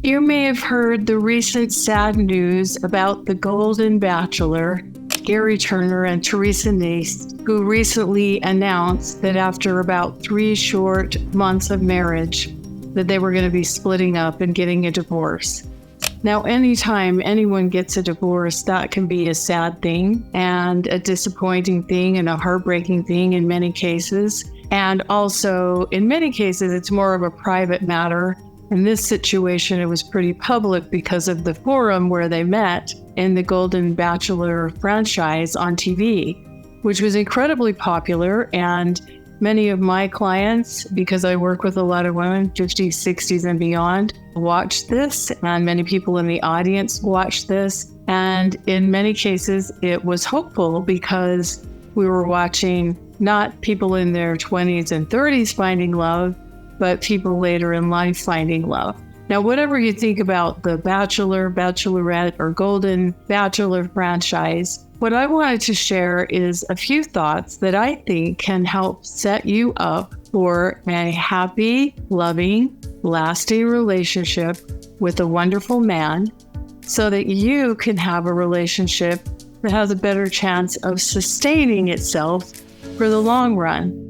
You may have heard the recent sad news about the Golden Bachelor, Gary Turner and Teresa Nace, who recently announced that after about 3 short months of marriage, that they were going to be splitting up and getting a divorce. Now, anytime anyone gets a divorce, that can be a sad thing and a disappointing thing and a heartbreaking thing in many cases. And also, in many cases, it's more of a private matter. In this situation, it was pretty public because of the forum where they met in the Golden Bachelor franchise on TV, which was incredibly popular. And many of my clients, because I work with a lot of women, 50s, 60s, and beyond, watched this. And many people in the audience watched this. And in many cases, it was hopeful because we were watching not people in their 20s and 30s finding love, but people later in life finding love. Now, whatever you think about the Bachelor, Bachelorette, or Golden Bachelor franchise, what I wanted to share is a few thoughts that I think can help set you up for a happy, loving, lasting relationship with a wonderful man so that you can have a relationship that has a better chance of sustaining itself for the long run.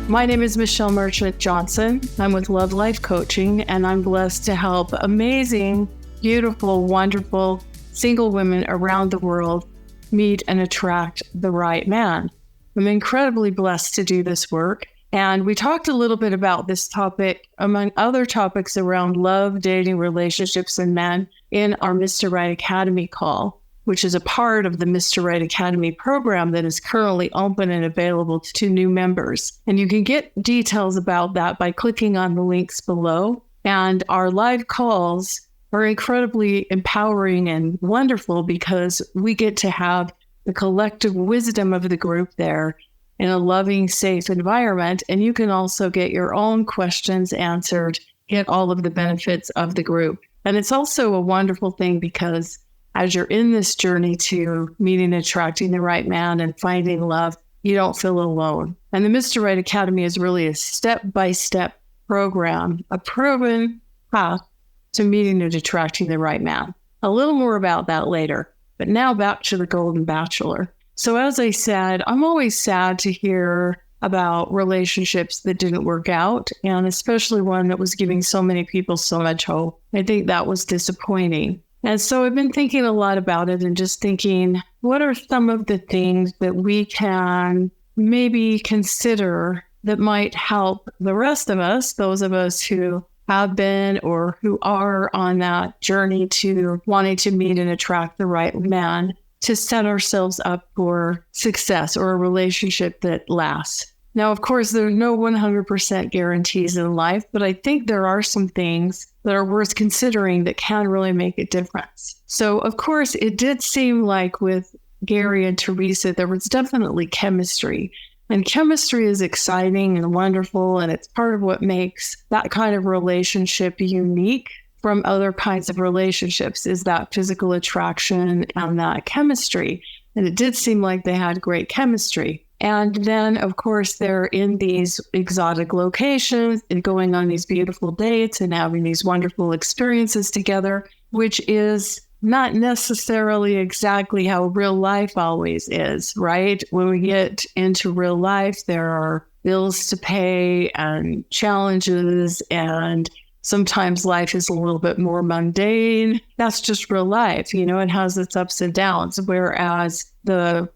My name is Marchant Johnson. I'm with Love Life Coaching, and I'm blessed to help amazing, beautiful, wonderful single women around the world meet and attract the right man. I'm incredibly blessed to do this work. And we talked a little bit about this topic, among other topics around love, dating, relationships, and men in our Mr. Right Academy call, which is a part of the Mr. Right Academy program that is currently open and available to new members. And you can get details about that by clicking on the links below. And our live calls are incredibly empowering and wonderful because we get to have the collective wisdom of the group there in a loving, safe environment. And you can also get your own questions answered, get all of the benefits of the group. And it's also a wonderful thing because as you're in this journey to meeting and attracting the right man and finding love, you don't feel alone. And the Mr. Right Academy is really a step-by-step program, a proven path to meeting and attracting the right man. A little more about that later. But now back to the Golden Bachelor. So as I said, I'm always sad to hear about relationships that didn't work out, and especially one that was giving so many people so much hope. I think that was disappointing. And so I've been thinking a lot about it and just thinking, what are some of the things that we can maybe consider that might help the rest of us, those of us who have been or who are on that journey to wanting to meet and attract the right man, to set ourselves up for success or a relationship that lasts. Now, of course, there's no 100% guarantees in life, but I think there are some things that are worth considering that can really make a difference. So, of course, it did seem like with Gary and Teresa, there was definitely chemistry. And chemistry is exciting and wonderful, and it's part of what makes that kind of relationship unique from other kinds of relationships, is that physical attraction and that chemistry. And it did seem like they had great chemistry. And then, of course, they're in these exotic locations and going on these beautiful dates and having these wonderful experiences together, which is not necessarily exactly how real life always is, right? When we get into real life, there are bills to pay and challenges, and sometimes life is a little bit more mundane. That's just real life. You know, it has its ups and downs, whereas the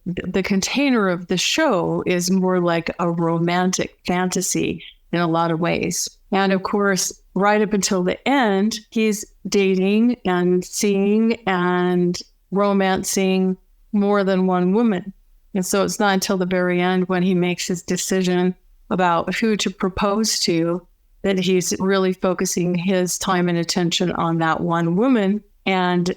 container of the show is more like a romantic fantasy in a lot of ways. And of course, right up until the end, he's dating and seeing and romancing more than one woman. And so it's not until the very end when he makes his decision about who to propose to that he's really focusing his time and attention on that one woman. And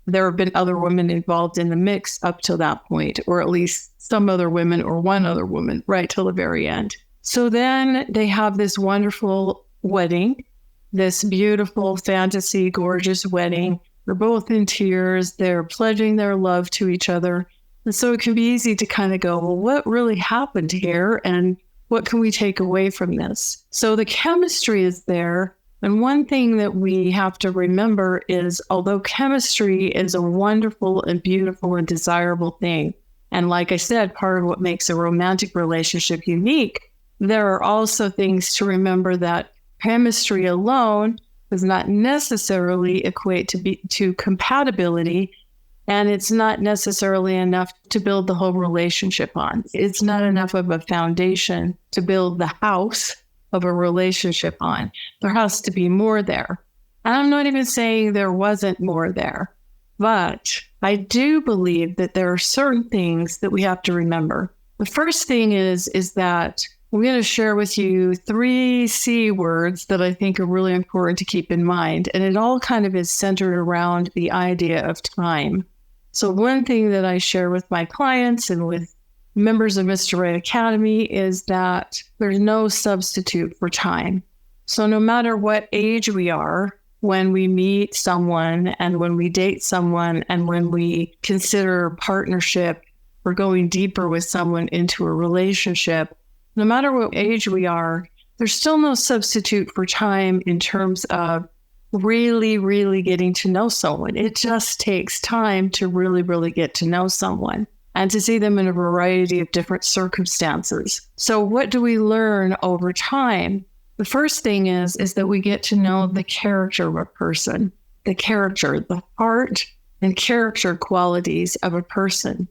there have been other women involved in the mix up till that point, or at least some other women or one other woman right till the very end. So then they have this wonderful wedding, this beautiful fantasy, gorgeous wedding. They're both in tears. They're pledging their love to each other. And so it can be easy to kind of go, well, what really happened here? And what can we take away from this? So the chemistry is there. And one thing that we have to remember is, although chemistry is a wonderful and beautiful and desirable thing, and like I said, part of what makes a romantic relationship unique, there are also things to remember that chemistry alone does not necessarily equate to compatibility, and it's not necessarily enough to build the whole relationship on. It's not enough of a foundation to build the house of a relationship on. There has to be more there. And I'm not even saying there wasn't more there, but I do believe that there are certain things that we have to remember. The first thing is that I'm going to share with you 3 C words that I think are really important to keep in mind. And it all kind of is centered around the idea of time. So one thing that I share with my clients and with members of Mr. Right Academy is that there's no substitute for time. So no matter what age we are, when we meet someone and when we date someone and when we consider partnership or going deeper with someone into a relationship, no matter what age we are, there's still no substitute for time in terms of really, really getting to know someone. It just takes time to really, really get to know someone and to see them in a variety of different circumstances. So what do we learn over time? The first thing is that we get to know the character of a person, the character, the heart and character qualities of a person.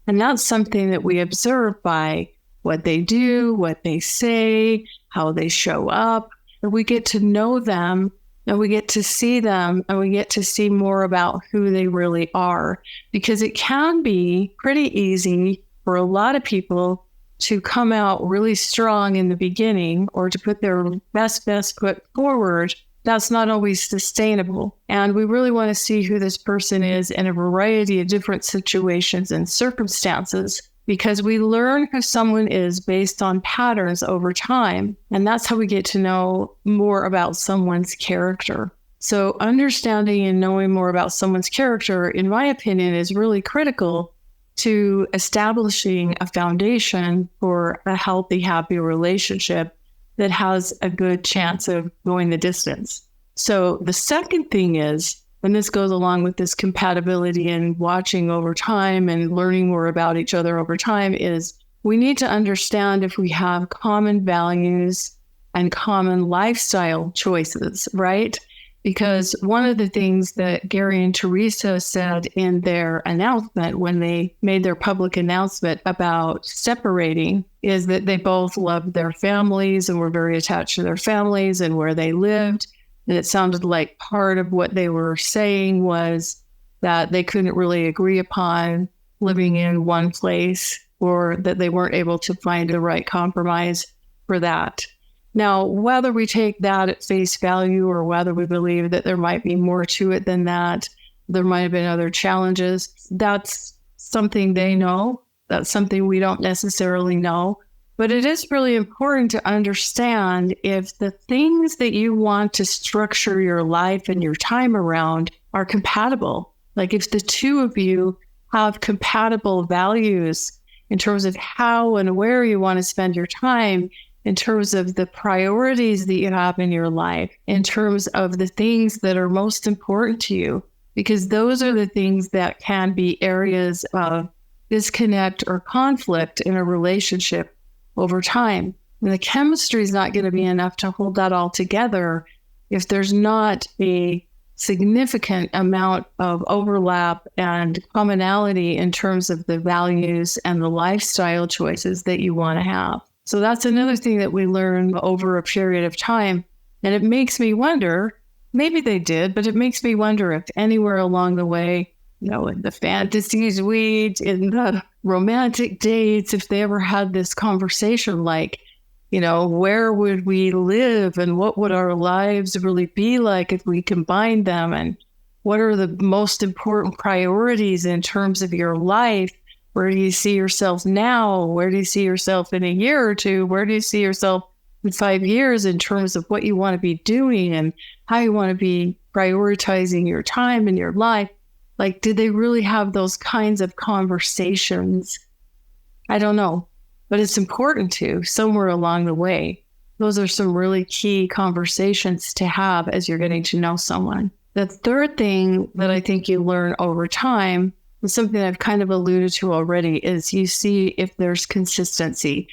And that's something that we observe by what they do, what they say, how they show up. And we get to know them and we get to see them and we get to see more about who they really are. Because it can be pretty easy for a lot of people to come out really strong in the beginning or to put their best foot forward. That's not always sustainable. And we really want to see who this person is in a variety of different situations and circumstances, because we learn who someone is based on patterns over time. And that's how we get to know more about someone's character. So understanding and knowing more about someone's character, in my opinion, is really critical to establishing a foundation for a healthy, happy relationship that has a good chance of going the distance. So the second thing is, and this goes along with this compatibility and watching over time and learning more about each other over time, is we need to understand if we have common values and common lifestyle choices, right? Because one of the things that Gary and Teresa said in their announcement, when they made their public announcement about separating, is that they both loved their families and were very attached to their families and where they lived. And it sounded like part of what they were saying was that they couldn't really agree upon living in one place, or that they weren't able to find the right compromise for that. Now, whether we take that at face value or whether we believe that there might be more to it than that, there might have been other challenges, that's something they know. That's something we don't necessarily know. But it is really important to understand if the things that you want to structure your life and your time around are compatible. Like if the two of you have compatible values in terms of how and where you want to spend your time, in terms of the priorities that you have in your life, in terms of the things that are most important to you, because those are the things that can be areas of disconnect or conflict in a relationship over time. And the chemistry is not going to be enough to hold that all together if there's not a significant amount of overlap and commonality in terms of the values and the lifestyle choices that you want to have. So that's another thing that we learn over a period of time. And it makes me wonder, maybe they did, but it makes me wonder if anywhere along the way, in the fantasy suite, in the romantic dates, if they ever had this conversation like, where would we live and what would our lives really be like if we combined them? And what are the most important priorities in terms of your life? Where do you see yourself now? Where do you see yourself in a year or two? Where do you see yourself in 5 years in terms of what you want to be doing and how you want to be prioritizing your time and your life? Like, did they really have those kinds of conversations? I don't know, but it's important to somewhere along the way. Those are some really key conversations to have as you're getting to know someone. The third thing that I think you learn over time, and something I've kind of alluded to already, is you see if there's consistency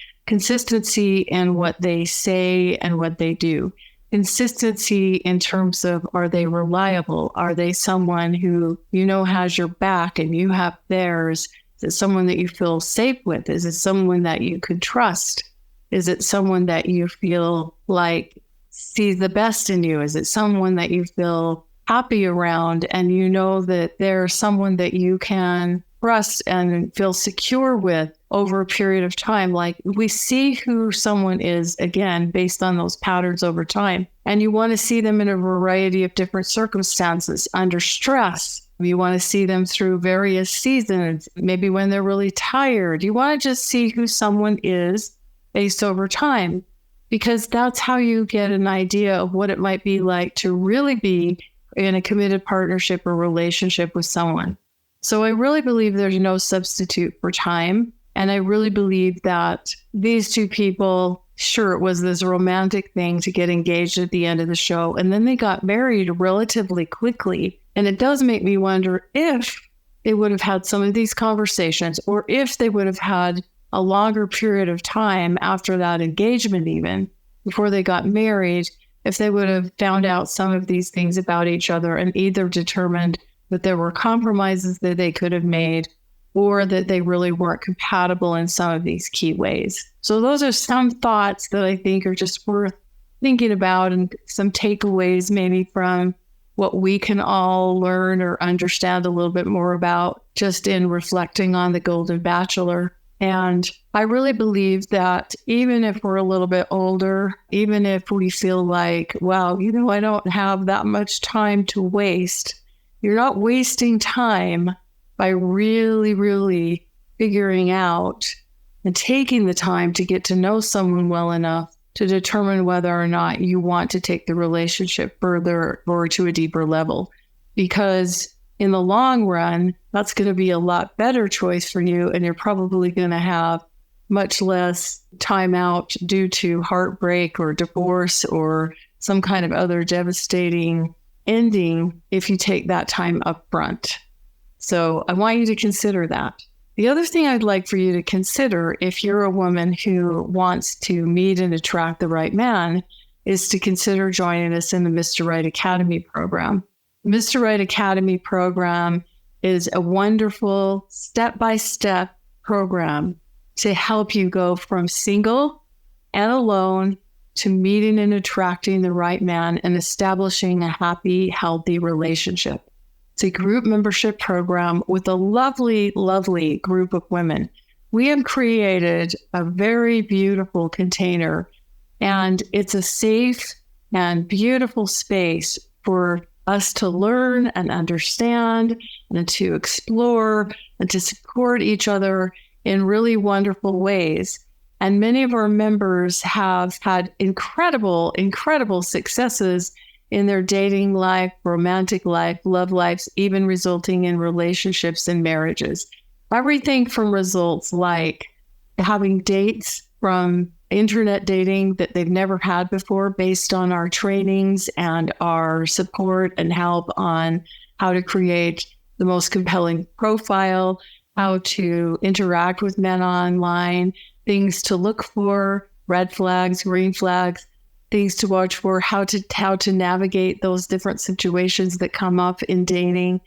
in what they say and what they do. Consistency in terms of, are they reliable? Are they someone who has your back and you have theirs? Is it someone that you feel safe with? Is it someone that you could trust? Is it someone that you feel like sees the best in you? Is it someone that you feel happy around and you know that they're someone that you can trust and feel secure with over a period of time? Like, we see who someone is, again, based on those patterns over time. And you want to see them in a variety of different circumstances. Under stress, you want to see them through various seasons, maybe when they're really tired. You want to just see who someone is based over time, because that's how you get an idea of what it might be like to really be in a committed partnership or relationship with someone. So I really believe there's no substitute for time. And I really believe that these two people, sure, it was this romantic thing to get engaged at the end of the show, and then they got married relatively quickly. And it does make me wonder if they would have had some of these conversations, or if they would have had a longer period of time after that engagement, even before they got married, if they would have found out some of these things about each other and either determined that there were compromises that they could have made, or that they really weren't compatible in some of these key ways. So those are some thoughts that I think are just worth thinking about, and some takeaways maybe from what we can all learn or understand a little bit more about just in reflecting on the Golden Bachelor. And I really believe that even if we're a little bit older, even if we feel like, wow, I don't have that much time to waste, you're not wasting time by really, really figuring out and taking the time to get to know someone well enough to determine whether or not you want to take the relationship further or to a deeper level. Because in the long run, that's going to be a lot better choice for you, and you're probably going to have much less time out due to heartbreak or divorce or some kind of other devastating ending if you take that time up front. So I want you to consider that. The other thing I'd like for you to consider, if you're a woman who wants to meet and attract the right man, is to consider joining us in the Mr. Right Academy program. The Mr. Right Academy program is a wonderful step-by-step program to help you go from single and alone to meeting and attracting the right man and establishing a happy, healthy relationship. It's a group membership program with a lovely, lovely group of women. We have created a very beautiful container, and it's a safe and beautiful space for us to learn and understand and to explore and to support each other in really wonderful ways. And many of our members have had incredible, incredible successes in their dating life, romantic life, love lives, even resulting in relationships and marriages. Everything from results like having dates from internet dating that they've never had before, based on our trainings and our support and help on how to create the most compelling profile, how to interact with men online, things to look for, red flags, green flags, things to watch for, how to navigate those different situations that come up in dating,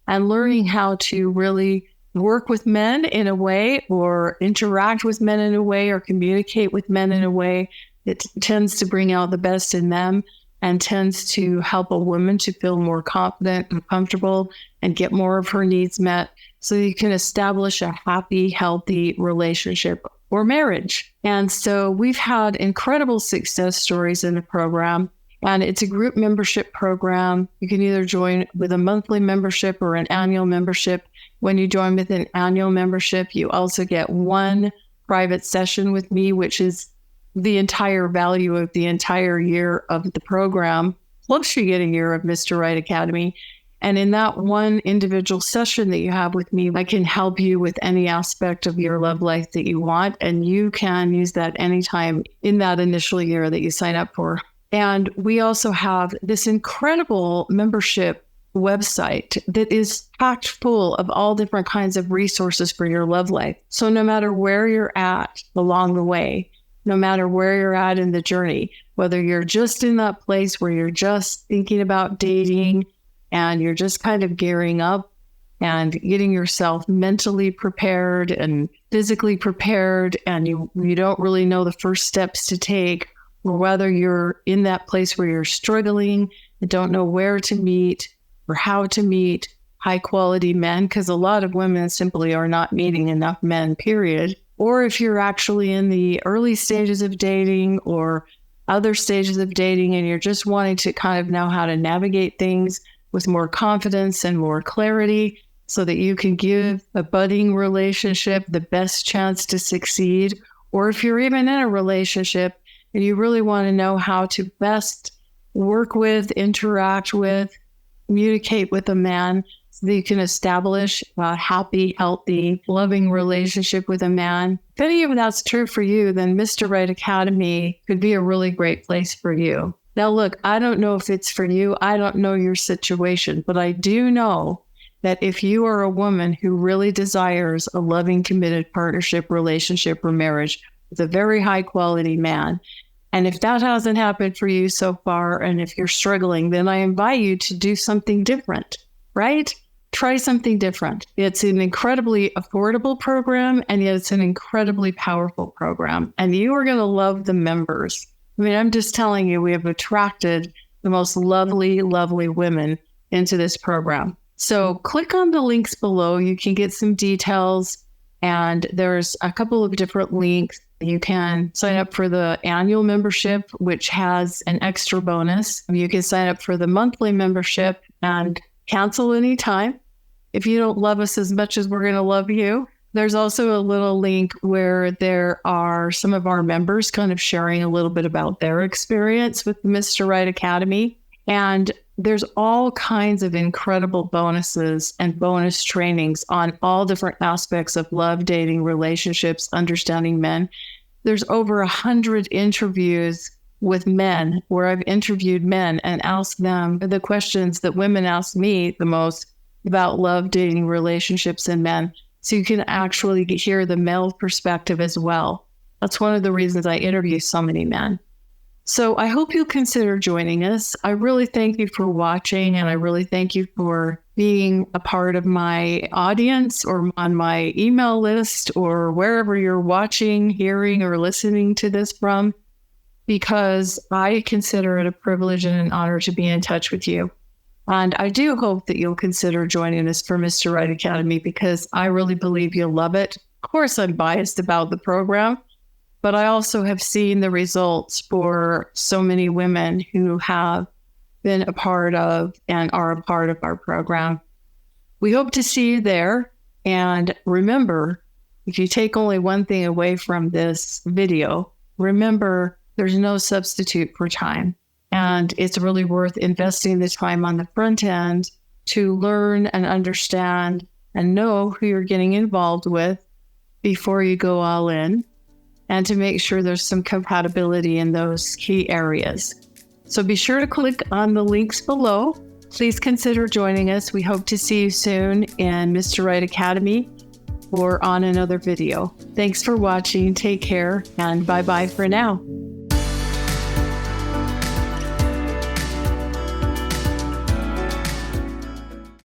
and learning how to really work with men in a way, or interact with men in a way, or communicate with men in a way that tends to bring out the best in them and tends to help a woman to feel more confident and comfortable and get more of her needs met, so you can establish a happy, healthy relationship or marriage. And so we've had incredible success stories in the program, and it's a group membership program. You can either join with a monthly membership or an annual membership. When you join with an annual membership, you also get one private session with me, which is the entire value of the entire year of the program. Plus you get a year of Mr. Right Academy. And in that one individual session that you have with me, I can help you with any aspect of your love life that you want. And you can use that anytime in that initial year that you sign up for. And we also have this incredible membership website that is packed full of all different kinds of resources for your love life. So no matter where you're at along the way, no matter where you're at in the journey, whether you're just in that place where you're just thinking about dating and you're just kind of gearing up and getting yourself mentally prepared and physically prepared, and you don't really know the first steps to take, or whether you're in that place where you're struggling and don't know where to meet or how to meet high quality men, because a lot of women simply are not meeting enough men, period. Or if you're actually in the early stages of dating or other stages of dating and you're just wanting to kind of know how to navigate things with more confidence and more clarity so that you can give a budding relationship the best chance to succeed. Or if you're even in a relationship and you really want to know how to best work with, interact with, communicate with a man so that you can establish a happy, healthy, loving relationship with a man. If any of that's true for you, then Mr. Right Academy could be a really great place for you. Now, look, I don't know if it's for you. I don't know your situation, but I do know that if you are a woman who really desires a loving, committed partnership, relationship, or marriage with a very high quality man, and if that hasn't happened for you so far, and if you're struggling, then I invite you to do something different, right? Try something different. It's an incredibly affordable program, and yet it's an incredibly powerful program. And you are going to love the members. I mean, I'm just telling you, we have attracted the most lovely, lovely women into this program. So click on the links below. You can get some details, and there's a couple of different links. You can sign up for the annual membership, which has an extra bonus. You can sign up for the monthly membership and cancel anytime if you don't love us as much as we're going to love you. There's also a little link where there are some of our members kind of sharing a little bit about their experience with the Mr. Right Academy. And there's all kinds of incredible bonuses and bonus trainings on all different aspects of love, dating, relationships, understanding men. There's over 100 interviews with men where I've interviewed men and asked them the questions that women ask me the most about love, dating, relationships, and men. So you can actually hear the male perspective as well. That's one of the reasons I interview so many men. So I hope you'll consider joining us. I really thank you for watching, and I really thank you for being a part of my audience or on my email list or wherever you're watching, hearing, or listening to this from, because I consider it a privilege and an honor to be in touch with you. And I do hope that you'll consider joining us for Mr. Right Academy, because I really believe you'll love it. Of course, I'm biased about the program, but I also have seen the results for so many women who have been a part of and are a part of our program. We hope to see you there. And remember, if you take only one thing away from this video, remember there's no substitute for time. And it's really worth investing the time on the front end to learn and understand and know who you're getting involved with before you go all in, and to make sure there's some compatibility in those key areas. So be sure to click on the links below. Please consider joining us. We hope to see you soon in Mr. Right Academy or on another video. Thanks for watching. Take care, and bye-bye for now.